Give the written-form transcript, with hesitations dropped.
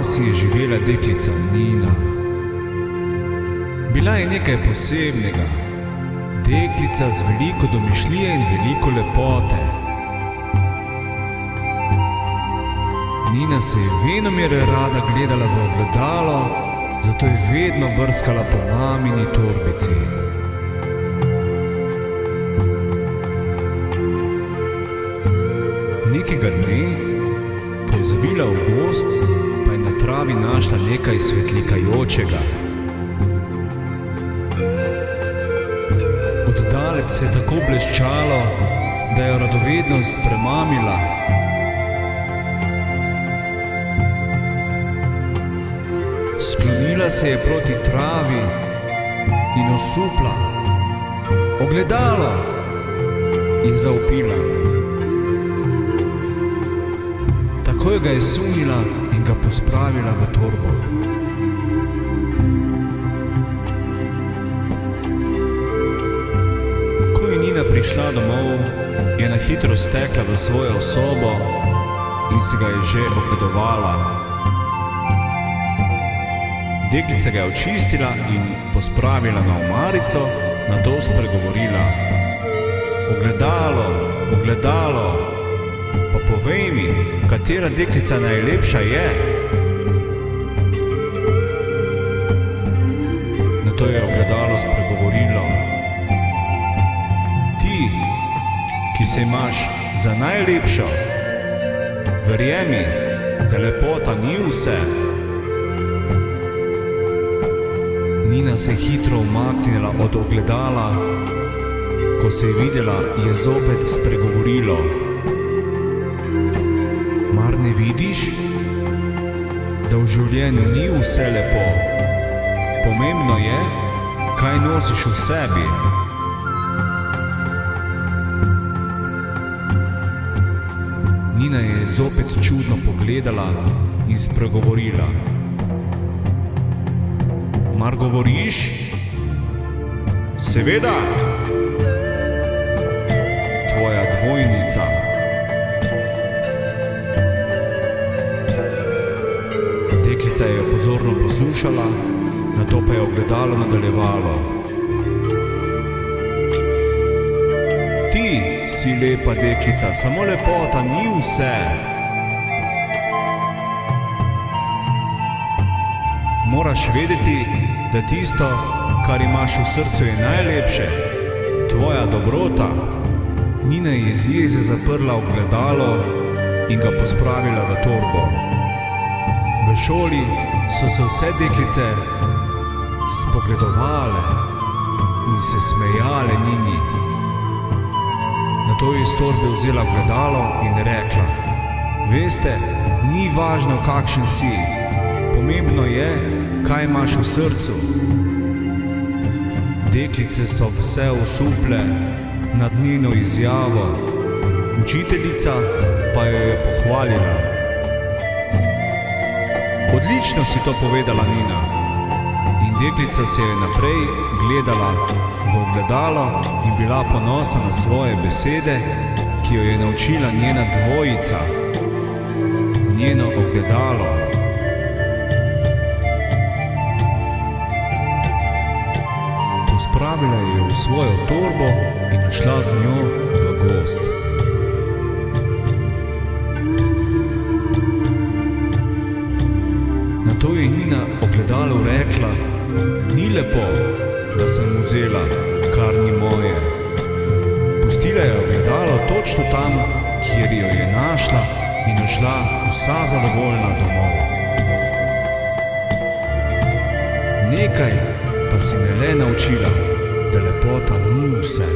vasi je živela deklica Nina. Bila je nekaj posebnega, deklica z veliko domišljije in veliko lepote. Nina se je venomer rada gledala v ogledalo, zato je vedno brskala po mamini torbici. Nekega dne, ko je zavila v gozd, pa je na travi našla nekaj svetlikajočega. Oddalec se je tako bleščalo, da je radovednost premamila. Sklonila se je proti travi in osupla. Ogledalo! Je zavpila. Takoj ga je sunila in ga pospravila v torbo. Ko je Nina prišla domov, je na hitro stekla v svojo sobo in si ga je že ogledovala. Deklica ga je očistila in pospravila na omarico, nato spregovorila. Ogledalo, ogledalo, pa povej mi, katera deklica najlepša je? Nato je ogledalo spregovorilo. Ti, ki se imaš za najlepšo, verjemi, da lepota ni vse. Nina se je hitro umaknila od ogledala, ko se je videla, je zopet spregovorilo. Mar ne vidiš, da v življenju ni vse lepo? Pomembno je, kaj nosiš v sebi. Nina je zopet čudno pogledala in spregovorila. Mar govoriš? Seveda! Tvoja dvojnica. Deklica je pozorno poslušala, nato pa je ogledalo nadaljevalo. Ti si lepa deklica, samo lepota ni vse. Moraš vedeti, da tisto, kar imaš v srcu, je najlepše, tvoja dobrota. Nina je iz jeze zaprla ogledalo in ga pospravila v torbo. V šoli so se vse deklice spogledovale in se smejale Nini. Nato je iz torbe vzela ogledalo in rekla: Veste, ni važno, kakšen si, pomembno je, kaj imaš v srcu. Deklice so vse osuple nad njeno izjavo, učiteljica pa jo je pohvalila. Odlično si to povedala, Nina. In deklica se je naprej gledala v ogledalo in bila ponosna na svoje besede, ki jo je naučila njena dvojica, njeno ogledalo. Pospravila je v svojo torbo in šla z njo v gozd. Nato je Nina ogledalu rekla: Ni lepo, da sem vzela, kar ni moje. Pustila je ogledalo točno tam, kjer jo je našla, in odšla vsa zadovoljna domov. Nekaj pa si me le naučila, da lepota ni vse.